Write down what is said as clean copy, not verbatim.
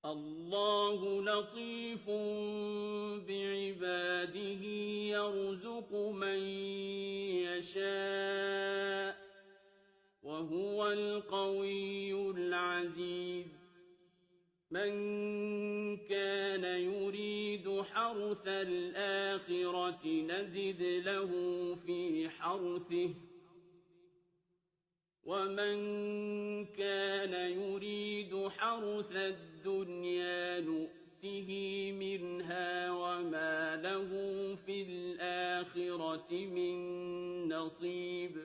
الله لطيف بعباده يرزق من يشاء وهو القوي العزيز من كان يريد حرث الآخرة نزد له في حرثه ومن كان يريد حرث الدنيا نؤته منها وما له في الآخرة من نصيب